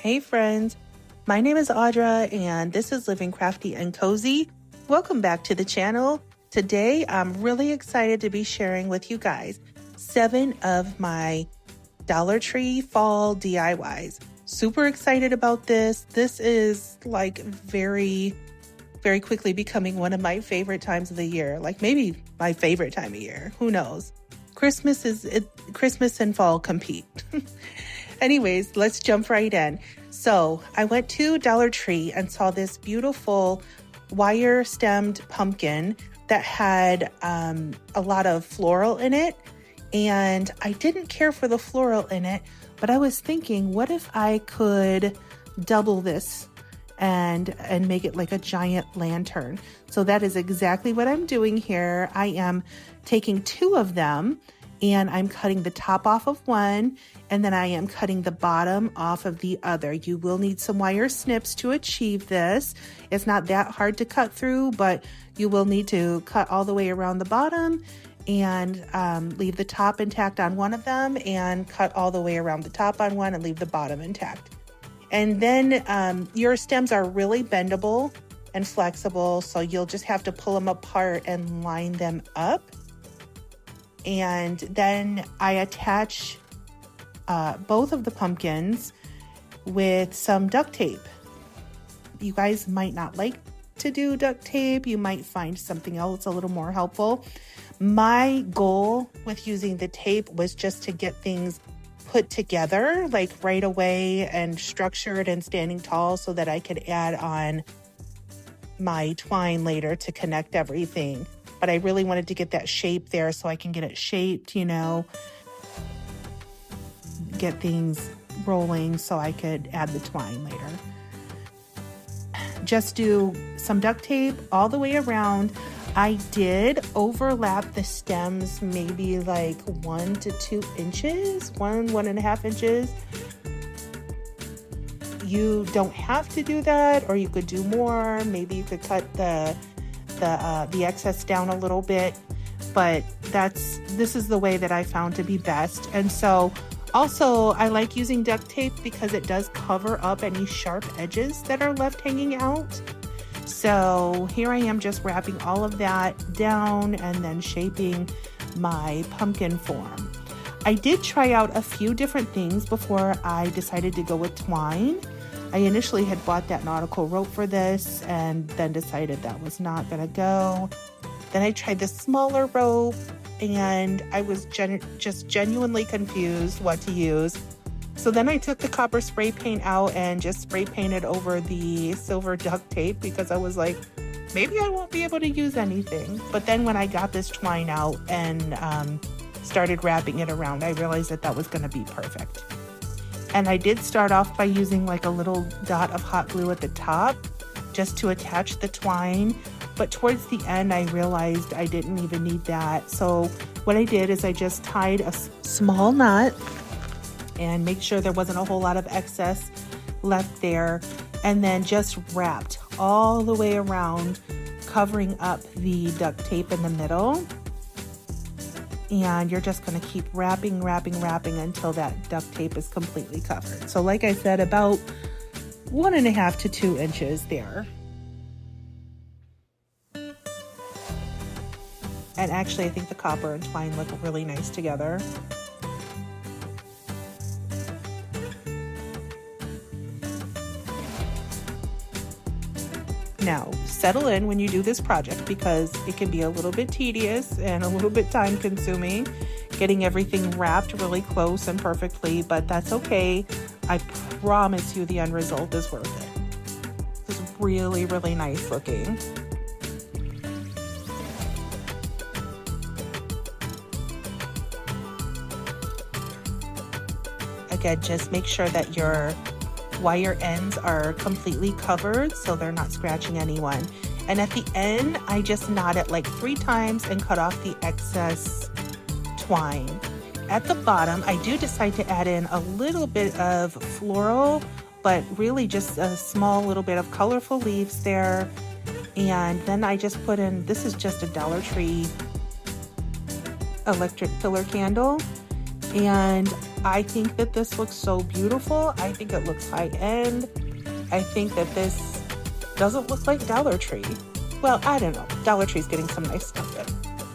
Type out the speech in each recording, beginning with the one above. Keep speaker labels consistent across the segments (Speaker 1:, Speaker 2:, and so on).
Speaker 1: Hey friends, my name is Audra and this is Living Crafty and Cozy. Welcome back to the channel. Today I'm really excited to be sharing with you guys 7 of my Dollar Tree fall DIYs. Super excited about this. This is like very quickly becoming one of my favorite times of the year. Like maybe my favorite time of year, who knows? Christmas and fall compete. Anyways, let's jump right in. So I went to Dollar Tree and saw this beautiful wire stemmed pumpkin that had a lot of floral in it. And I didn't care for the floral in it, but I was thinking, what if I could double this and make it like a giant lantern? So that is exactly what I'm doing here. I am taking 2 of them and I'm cutting the top off of one, and then I am cutting the bottom off of the other. You will need some wire snips to achieve this. It's not that hard to cut through, but you will need to cut all the way around the bottom and leave the top intact on one of them, and cut all the way around the top on one and leave the bottom intact. And then your stems are really bendable and flexible, so you'll just have to pull them apart and line them up. And then I attach both of the pumpkins with some duct tape. You guys might not like to do duct tape. You might find something else a little more helpful. My goal with using the tape was just to get things put together like right away and structured and standing tall so that I could add on my twine later to connect everything. But I really wanted to get that shape there so I can get it shaped, you know, get things rolling so I could add the twine later. Just do some duct tape all the way around. I did overlap the stems maybe like 1 to 2 inches, 1.5 inches. You don't have to do that, or you could do more. Maybe you could cut the excess down a little bit, but this is the way that I found to be best. And so also I like using duct tape because it does cover up any sharp edges that are left hanging out. So here I am just wrapping all of that down and then shaping my pumpkin form. I did try out a few different things before I decided to go with twine. I initially had bought that nautical rope for this and then decided that was not gonna go. Then I tried the smaller rope and I was just genuinely confused what to use. So then I took the copper spray paint out and just spray painted over the silver duct tape because I was like, maybe I won't be able to use anything. But then when I got this twine out and started wrapping it around, I realized that was gonna be perfect. And I did start off by using like a little dot of hot glue at the top just to attach the twine. But towards the end, I realized I didn't even need that. So what I did is I just tied a small knot and make sure there wasn't a whole lot of excess left there. And then just wrapped all the way around, covering up the duct tape in the middle. And you're just going to keep wrapping until that duct tape is completely covered. So like I said, about 1.5 to 2 inches there. And actually, I think the copper and twine look really nice together. Now, settle in when you do this project because it can be a little bit tedious and a little bit time consuming getting everything wrapped really close and perfectly, but that's okay. I promise you the end result is worth it. It's really, really nice looking. Again, just make sure that your wire ends are completely covered so they're not scratching anyone. And at the end, I just knot it like 3 times and cut off the excess twine. At the bottom, I do decide to add in a little bit of floral, but really just a small little bit of colorful leaves there. And then I just put in, this is just a Dollar Tree electric pillar candle. And I think that this looks so beautiful. I think it looks high end. I think that this doesn't look like Dollar Tree. Well, I don't know. Dollar Tree's getting some nice stuff in.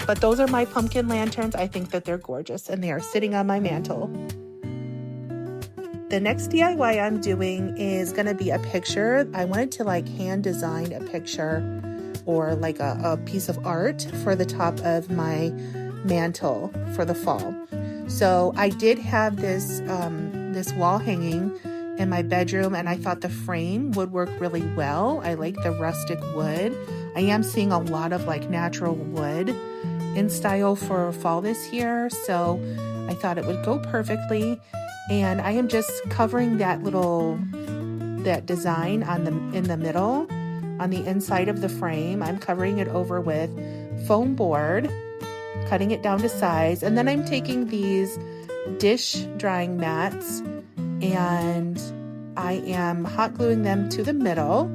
Speaker 1: But those are my pumpkin lanterns. I think that they're gorgeous and they are sitting on my mantle. The next DIY I'm doing is gonna be a picture. I wanted to like hand design a picture or like a piece of art for the top of my mantle for the fall. So I did have this, this wall hanging in my bedroom, and I thought the frame would work really well. I like the rustic wood. I am seeing a lot of like natural wood in style for fall this year, so I thought it would go perfectly. And I am just covering that design in the middle, on the inside of the frame. I'm covering it over with foam board, cutting it down to size, and then I'm taking these dish drying mats and I am hot gluing them to the middle.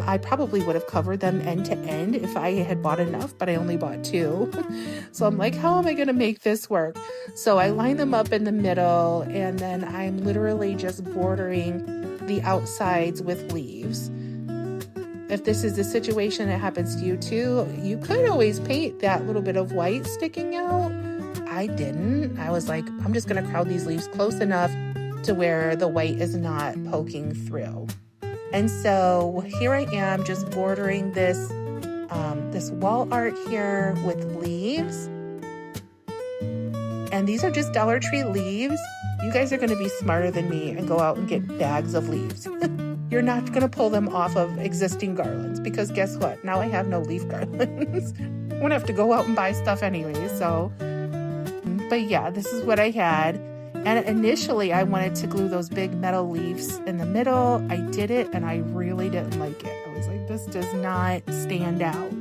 Speaker 1: I probably would have covered them end to end if I had bought enough, but I only bought 2. So I'm like, how am I gonna make this work? So I line them up in the middle, and then I'm literally just bordering the outsides with leaves. If this is a situation that happens to you too, you could always paint that little bit of white sticking out. I didn't. I was like, I'm just gonna crowd these leaves close enough to where the white is not poking through. And so here I am just bordering this wall art here with leaves. And these are just Dollar Tree leaves. You guys are gonna be smarter than me and go out and get bags of leaves. You're not gonna pull them off of existing garlands, because guess what? Now I have no leaf garlands. I'm gonna have to go out and buy stuff anyway, so. But yeah, this is what I had. And initially I wanted to glue those big metal leaves in the middle. I did it and I really didn't like it. I was like, this does not stand out.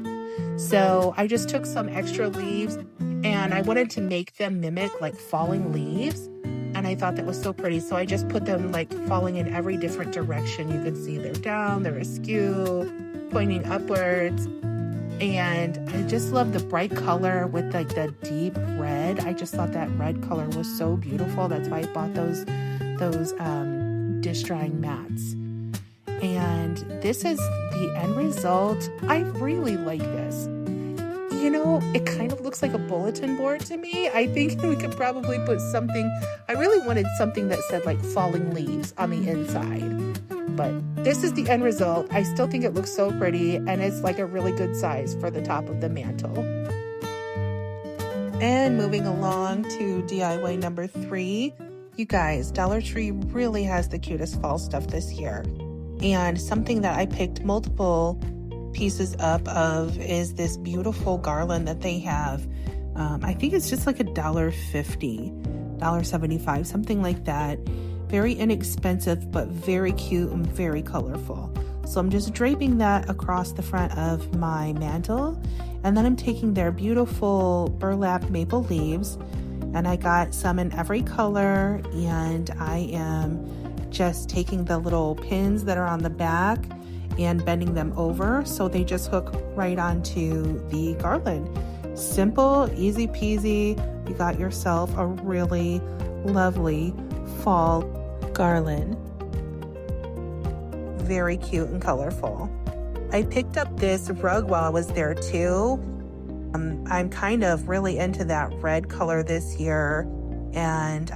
Speaker 1: So I just took some extra leaves and I wanted to make them mimic like falling leaves. And I thought that was so pretty. So I just put them like falling in every different direction. You can see they're down, they're askew, pointing upwards. And I just love the bright color with like the deep red. I just thought that red color was so beautiful. That's why I bought those dish drying mats. And this is the end result. I really like this. You know, it kind of looks like a bulletin board to me. I think we could probably put something, I really wanted something that said like falling leaves on the inside. But this is the end result. I still think it looks so pretty, and it's like a really good size for the top of the mantle. And moving along to DIY number 3. You guys, Dollar Tree really has the cutest fall stuff this year. And something that I picked multiple pieces up of is this beautiful garland that they have. I think it's just like $1.50, $1.75, something like that. Very inexpensive, but very cute and very colorful. So I'm just draping that across the front of my mantle. And then I'm taking their beautiful burlap maple leaves, and I got some in every color, and I am just taking the little pins that are on the back and bending them over so they just hook right onto the garland. Simple, easy peasy. You got yourself a really lovely fall garland. Very cute and colorful. I picked up this rug while I was there too. I'm kind of really into that red color this year, and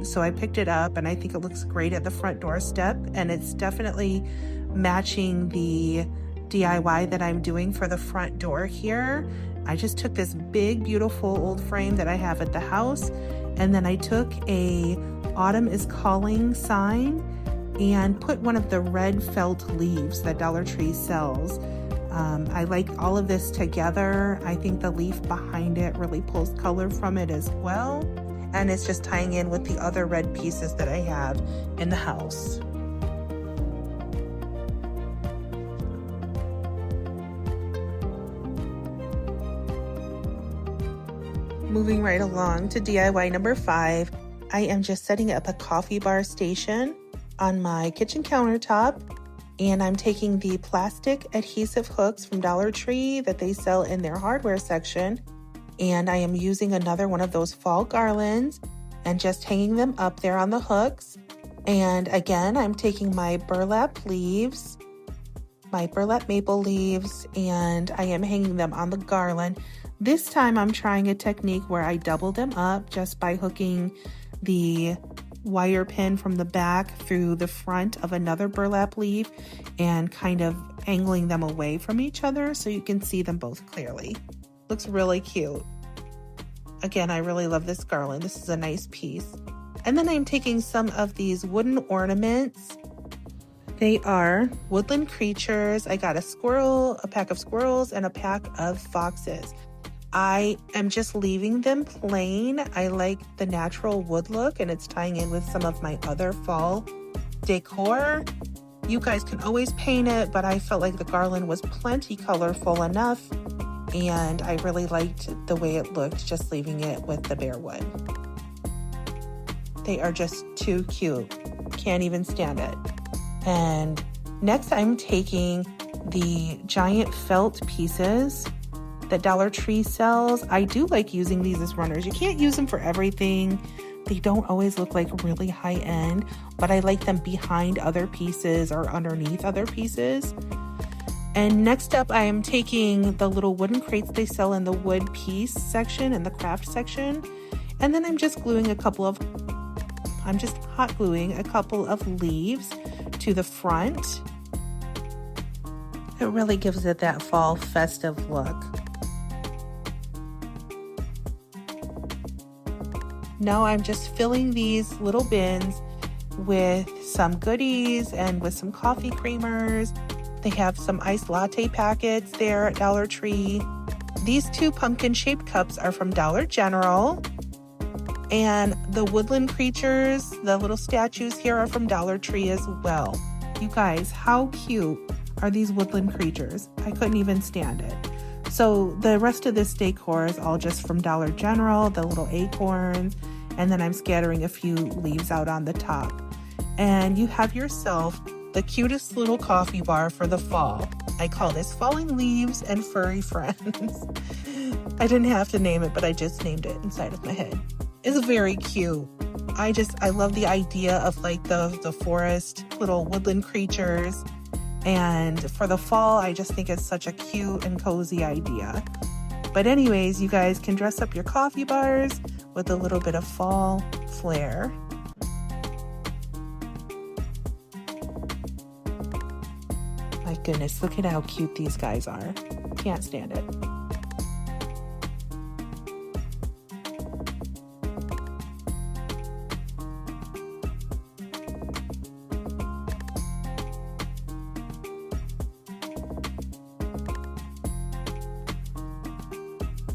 Speaker 1: so I picked it up, and I think it looks great at the front doorstep, and it's definitely matching the DIY that I'm doing for the front door here. I just took this big, beautiful old frame that I have at the house, and then I took a Autumn is Calling sign and put one of the red felt leaves that Dollar Tree sells. I like all of this together. I think the leaf behind it really pulls color from it as well, and it's just tying in with the other red pieces that I have in the house. Moving right along to DIY number 5, I am just setting up a coffee bar station on my kitchen countertop, and I'm taking the plastic adhesive hooks from Dollar Tree that they sell in their hardware section, and I am using another one of those fall garlands, and just hanging them up there on the hooks. And again, I'm taking my burlap leaves, my burlap maple leaves, and I am hanging them on the garland. This time I'm trying a technique where I double them up just by hooking the wire pin from the back through the front of another burlap leaf and kind of angling them away from each other so you can see them both clearly. Looks really cute. Again, I really love this garland. This is a nice piece. And then I'm taking some of these wooden ornaments. They are woodland creatures. I got a squirrel, a pack of squirrels, and a pack of foxes. I am just leaving them plain. I like the natural wood look, and it's tying in with some of my other fall decor. You guys can always paint it, but I felt like the garland was plenty colorful enough, and I really liked the way it looked, just leaving it with the bare wood. They are just too cute. Can't even stand it. And next I'm taking the giant felt pieces that Dollar Tree sells. I do like using these as runners. You can't use them for everything. They don't always look like really high end, but I like them behind other pieces or underneath other pieces. And next up, I am taking the little wooden crates they sell in the wood piece section and the craft section. And then I'm just hot gluing a couple of leaves to the front. It really gives it that fall festive look. Now I'm just filling these little bins with some goodies and with some coffee creamers. They have some iced latte packets there at Dollar Tree. These 2 pumpkin-shaped cups are from Dollar General. And the woodland creatures, the little statues here, are from Dollar Tree as well. You guys, how cute are these woodland creatures? I couldn't even stand it. So the rest of this decor is all just from Dollar General, the little acorns, and then I'm scattering a few leaves out on the top. And you have yourself the cutest little coffee bar for the fall. I call this Falling Leaves and Furry Friends. I didn't have to name it, but I just named it inside of my head. It's very cute. I love the idea of like the forest, little woodland creatures. And for the fall, I just think it's such a cute and cozy idea. But anyways, you guys can dress up your coffee bars with a little bit of fall flair. My goodness, look at how cute these guys are. Can't stand it.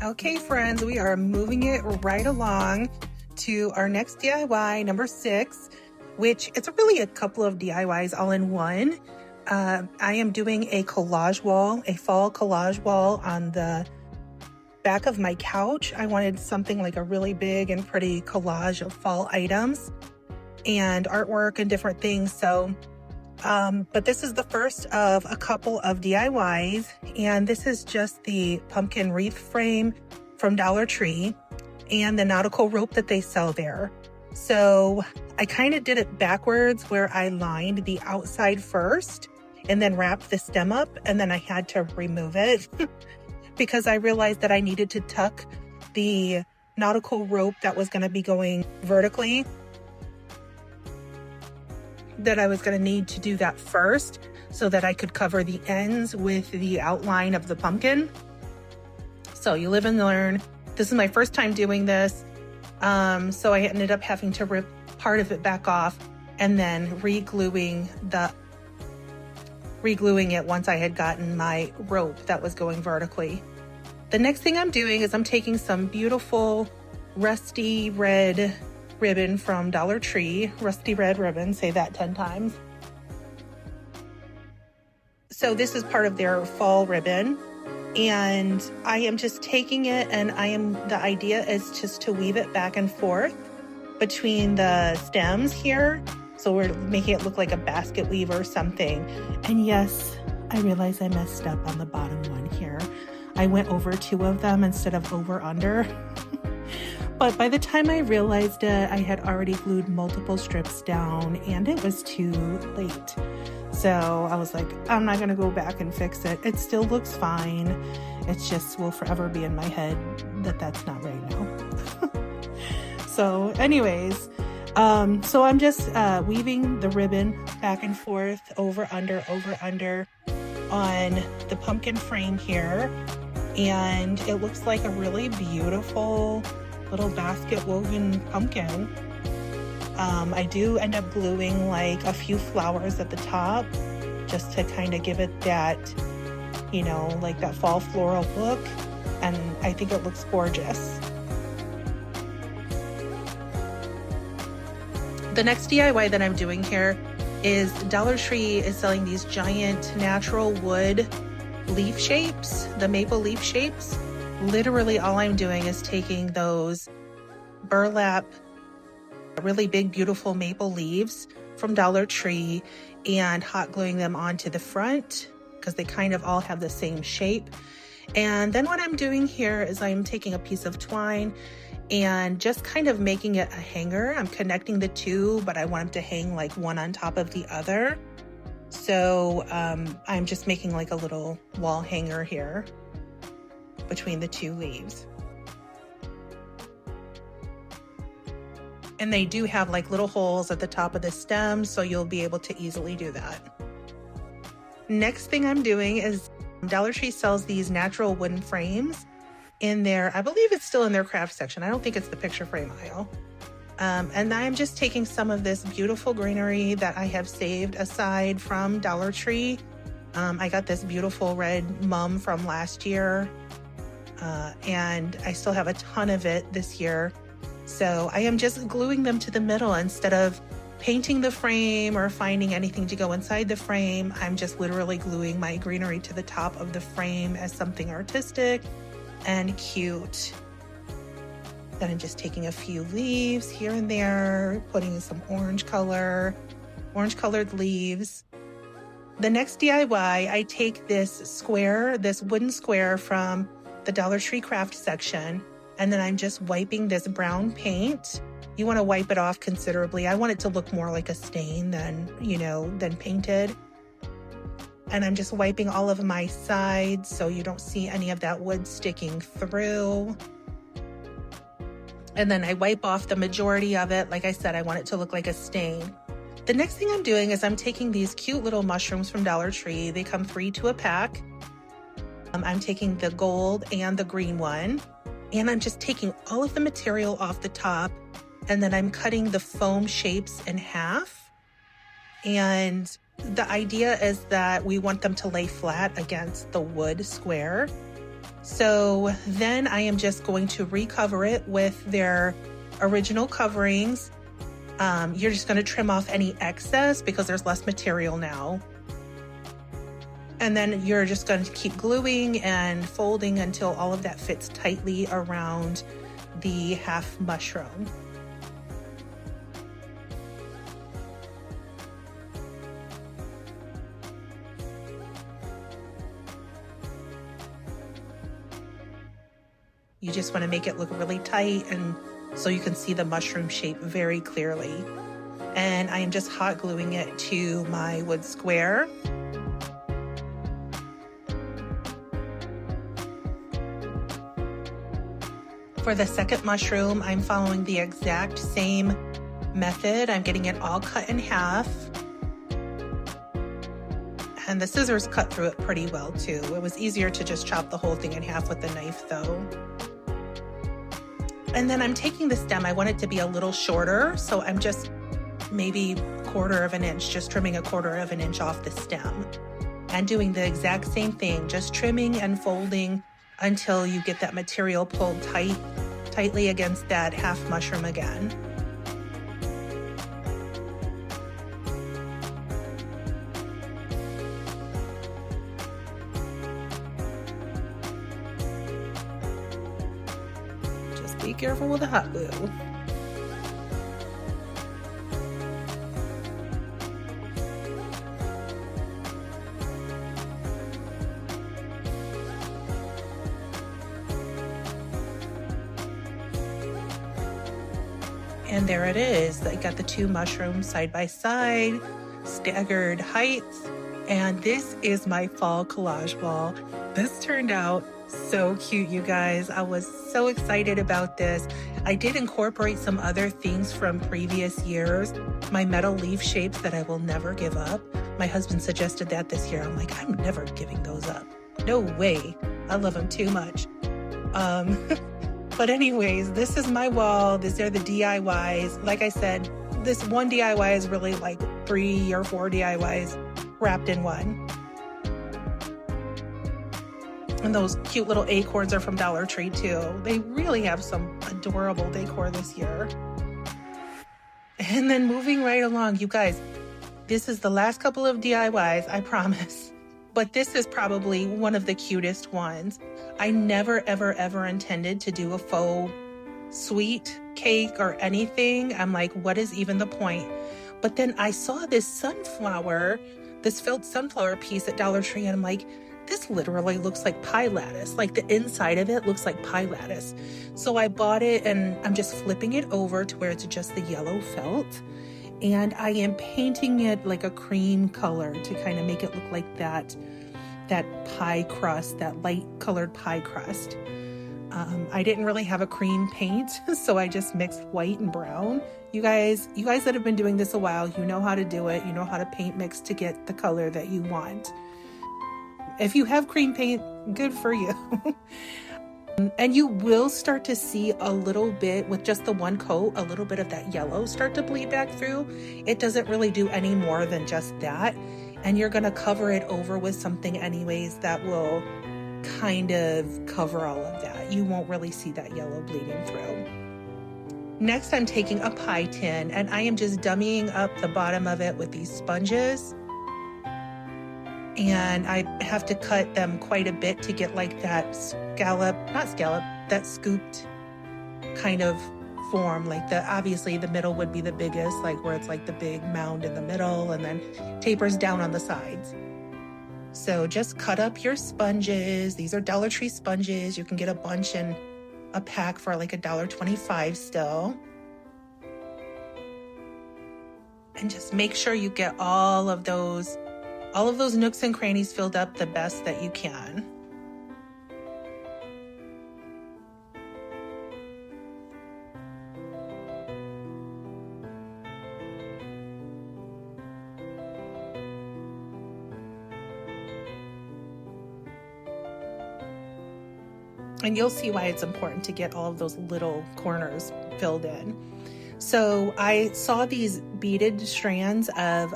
Speaker 1: Okay, friends, we are moving it right along to our next DIY, number 6, which it's really a couple of DIYs all in one. I am doing a collage wall, a fall collage wall on the back of my couch. I wanted something like a really big and pretty collage of fall items and artwork and different things. So, but this is the first of a couple of DIYs, and this is just the pumpkin wreath frame from Dollar Tree and the nautical rope that they sell there. So I kind of did it backwards, where I lined the outside first and then wrapped the stem up, and then I had to remove it because I realized that I needed to tuck the nautical rope that was going to be going vertically, that I was going to need to do that first so that I could cover the ends with the outline of the pumpkin. So you live and learn. This is my first time doing this. So I ended up having to rip part of it back off and then re-gluing it once I had gotten my rope that was going vertically. The next thing I'm doing is I'm taking some beautiful rusty red ribbon from Dollar Tree. Rusty red ribbon, say that 10 times. So this is part of their fall ribbon, and I am just taking it, and the idea is just to weave it back and forth between the stems here. So we're making it look like a basket weave or something. And yes, I realize I messed up on the bottom one here. I went over 2 of them instead of over under. But by the time I realized it, I had already glued multiple strips down and it was too late. So I was like, I'm not gonna go back and fix it. It still looks fine. It just will forever be in my head that that's not right now. So anyways, so I'm just weaving the ribbon back and forth, over, under on the pumpkin frame here. And it looks like a really beautiful little basket woven pumpkin. I do end up gluing like a few flowers at the top just to kind of give it that, you know, like that fall floral look. And I think it looks gorgeous. The next DIY that I'm doing here is Dollar Tree is selling these giant natural wood leaf shapes, the maple leaf shapes. Literally all I'm doing is taking those burlap, really big, beautiful maple leaves from Dollar Tree and hot gluing them onto the front because they kind of all have the same shape. And then what I'm doing here is I'm taking a piece of twine and just kind of making it a hanger. I'm connecting the two, but I want them to hang like one on top of the other. So I'm just making like a little wall hanger here between the two leaves. And they do have like little holes at the top of the stem, so you'll be able to easily do that. Next thing I'm doing is Dollar Tree sells these natural wooden frames in their, I believe it's still in their craft section. I don't think it's the picture frame aisle. And I'm just taking some of this beautiful greenery that I have saved aside from Dollar Tree. I got this beautiful red mum from last year, and I still have a ton of it this year. So I am just gluing them to the middle instead of painting the frame or finding anything to go inside the frame. I'm just literally gluing my greenery to the top of the frame as something artistic and cute. Then I'm just taking a few leaves here and there, putting some orange-colored leaves. The next DIY, I take this square, this wooden square from the Dollar Tree craft section, and then I'm just wiping this brown paint. You want to wipe it off considerably. I want it to look more like a stain than, than painted. And I'm just wiping all of my sides so you don't see any of that wood sticking through. And then I wipe off the majority of it. Like I said, I want it to look like a stain. The next thing I'm doing is I'm taking these cute little mushrooms from Dollar Tree. They come 3 to a pack. I'm taking the gold and the green one. And I'm just taking all of the material off the top. And then I'm cutting the foam shapes in half. And the idea is that we want them to lay flat against the wood square. So then I am just going to recover it with their original coverings. You're just going to trim off any excess because there's less material now. And then you're just going to keep gluing and folding until all of that fits tightly around the half mushroom. You just want to make it look really tight and so you can see the mushroom shape very clearly. And I am just hot gluing it to my wood square. For the second mushroom, I'm following the exact same method. I'm getting it all cut in half. And the scissors cut through it pretty well too. It was easier to just chop the whole thing in half with the knife though. And then I'm taking the stem. I want it to be a little shorter, so I'm just maybe 1/4 of an inch, just trimming 1/4 of an inch off the stem. And doing the exact same thing, just trimming and folding until you get that material pulled tightly against that half mushroom again. Just be careful with the hot glue. And there it is. I got the two mushrooms side by side, staggered heights. And this is my fall collage wall. This turned out so cute, you guys. I was so excited about this. I did incorporate some other things from previous years. My metal leaf shapes that I will never give up. My husband suggested that this year. I'm like, I'm never giving those up. No way. I love them too much. But anyways, this is my wall. These are the DIYs. Like I said, this one DIY is really like 3 or 4 DIYs wrapped in one. And those cute little acorns are from Dollar Tree too. They really have some adorable decor this year. And then moving right along, you guys, this is the last couple of DIYs, I promise. But this is probably one of the cutest ones. I never, ever, ever intended to do a faux sweet cake or anything. I'm like, what is even the point? But then I saw this sunflower, this felt sunflower piece at Dollar Tree, and I'm like, this literally looks like pie lattice. Like the inside of it looks like pie lattice. So I bought it and I'm just flipping it over to where it's just the yellow felt. And I am painting it like a cream color to kind of make it look like that pie crust, that light colored pie crust. I didn't really have a cream paint, so I just mixed white and brown. You guys that have been doing this a while, you know how to do it. You know how to paint mix to get the color that you want. If you have cream paint, good for you. And you will start to see a little bit with just the one coat, a little bit of that yellow start to bleed back through. It doesn't really do any more than just that. And you're going to cover it over with something anyways that will kind of cover all of that. You won't really see that yellow bleeding through. Next, I'm taking a pie tin and I am just dummying up the bottom of it with these sponges. And I have to cut them quite a bit to get like that that scooped kind of form. Like obviously the middle would be the biggest, like where it's like the big mound in the middle and then tapers down on the sides. So just cut up your sponges. These are Dollar Tree sponges. You can get a bunch in a pack for like $1.25 still. And just make sure you get all of those nooks and crannies filled up the best that you can. And you'll see why it's important to get all of those little corners filled in. So I saw these beaded strands of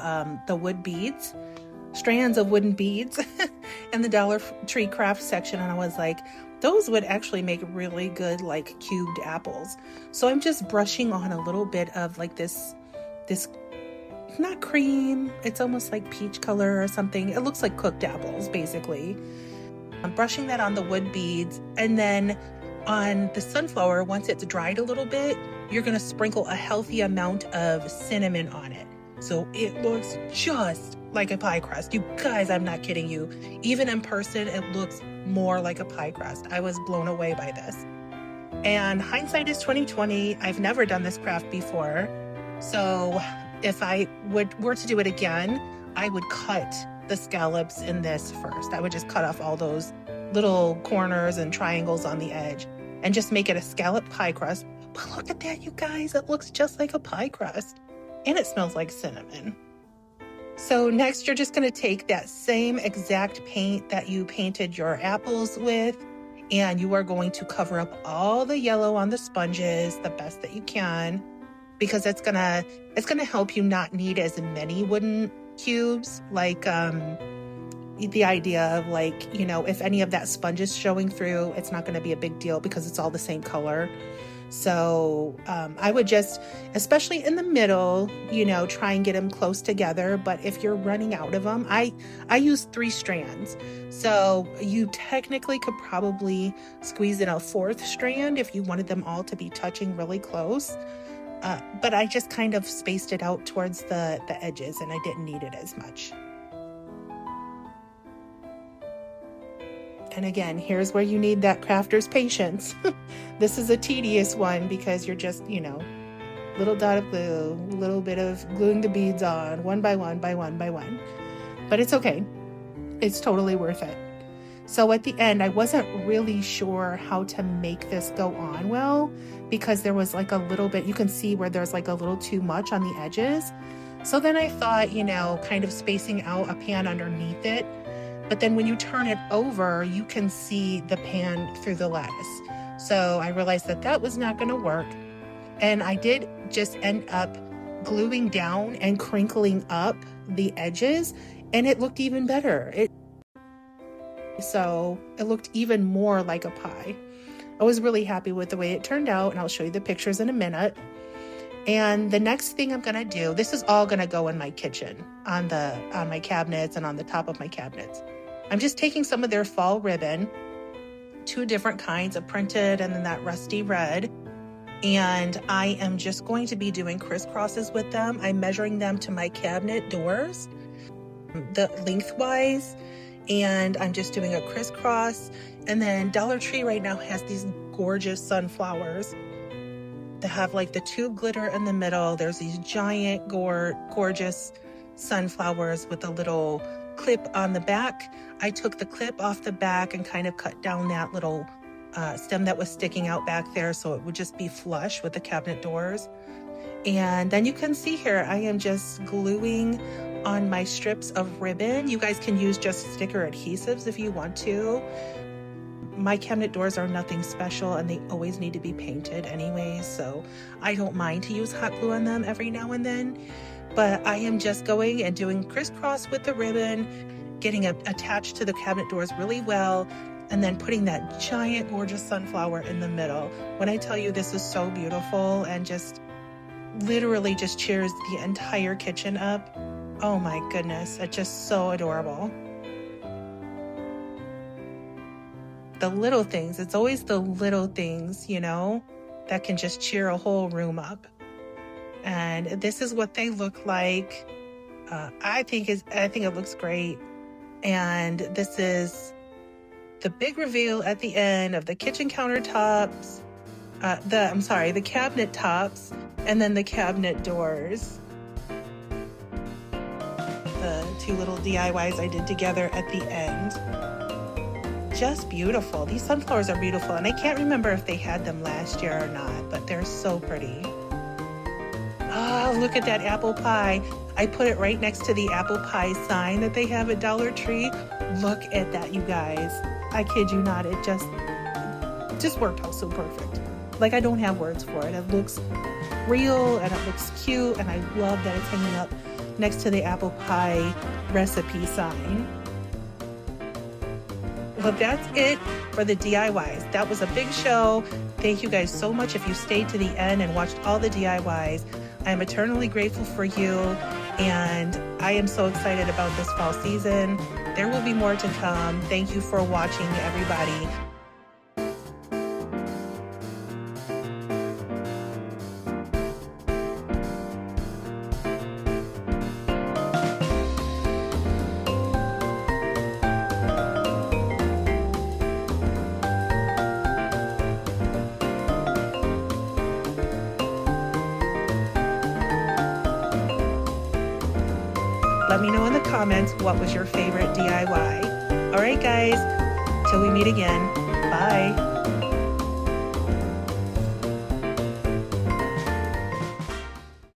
Speaker 1: the wood beads. Strands of wooden beads in the Dollar Tree craft section, and I was like, those would actually make really good like cubed apples. So I'm just brushing on a little bit of like this not cream, it's almost like peach color or something. It looks like cooked apples basically. I'm brushing that on the wood beads, and then on the sunflower, once it's dried a little bit, you're going to sprinkle a healthy amount of cinnamon on it. So it looks just like a pie crust. You guys, I'm not kidding you. Even in person, it looks more like a pie crust. I was blown away by this. And hindsight is 2020. I've never done this craft before. So if I were to do it again, I would cut the scallops in this first. I would just cut off all those little corners and triangles on the edge and just make it a scallop pie crust. But look at that, you guys. It looks just like a pie crust. And it smells like cinnamon. So next, you're just going to take that same exact paint that you painted your apples with, and you are going to cover up all the yellow on the sponges the best that you can, because it's gonna help you not need as many wooden cubes. Like the idea of like, you know, if any of that sponge is showing through, it's not going to be a big deal because it's all the same color. So I would just, especially in the middle, you know, try and get them close together. But if you're running out of them, I use 3 strands. So you technically could probably squeeze in a 4th strand if you wanted them all to be touching really close. But I just kind of spaced it out towards the edges, and I didn't need it as much. And again, here's where you need that crafter's patience. This is a tedious one because you're just, you know, Little dot of glue, a little bit of gluing the beads on, one by one by one by one. But it's okay. It's totally worth it. So at the end, I wasn't really sure how to make this go on well, because there was like a little bit, you can see where there's like a little too much on the edges. So then I thought, you know, kind of spacing out a pan underneath it. But then when you turn it over, you can see the pan through the lattice. So I realized that that was not going to work. And I did just end up gluing down and crinkling up the edges, and it looked even better. So it looked even more like a pie. I was really happy with the way it turned out, and I'll show you the pictures in a minute. And the next thing I'm gonna do, this is all gonna go in my kitchen, on my cabinets and on the top of my cabinets. I'm just taking some of their fall ribbon, 2 different kinds of printed and then that rusty red. And I am just going to be doing crisscrosses with them. I'm measuring them to my cabinet doors, the lengthwise, and I'm just doing a crisscross. And then Dollar Tree right now has these gorgeous sunflowers that have like the tube glitter in the middle. There's these giant gorgeous sunflowers with a little clip on the back. I took the clip off the back and kind of cut down that little stem that was sticking out back there, so it would just be flush with the cabinet doors. And then you can see here, I am just gluing on my strips of ribbon. You guys can use just sticker adhesives if you want to. My cabinet doors are nothing special, and they always need to be painted anyways, so I don't mind to use hot glue on them every now and then. But I am just going and doing crisscross with the ribbon, getting it attached to the cabinet doors really well, and then putting that giant gorgeous sunflower in the middle. When I tell you this is so beautiful and just literally just cheers the entire kitchen up. Oh my goodness, it's just so adorable. The little things, it's always the little things, you know, that can just cheer a whole room up. And this is what they look like. I think it looks great. And this is the big reveal at the end of the kitchen countertops, the cabinet tops, and then the cabinet doors. The 2 little DIYs I did together at the end. Just beautiful. These sunflowers are beautiful, and I can't remember if they had them last year or not, but they're so pretty. Oh, look at that apple pie. I put it right next to the apple pie sign that they have at Dollar Tree. Look at that, you guys. I kid you not, it just worked out so perfect. Like, I don't have words for it. It looks real and it looks cute, and I love that it's hanging up next to the apple pie recipe sign. Well, that's it for the DIYs. That was a big show. Thank you guys so much if you stayed to the end and watched all the DIYs. I am eternally grateful for you, and I am so excited about this fall season. There will be more to come. Thank you for watching, everybody. Let me know in the comments what was your favorite DIY. All right, guys, till we meet again. Bye.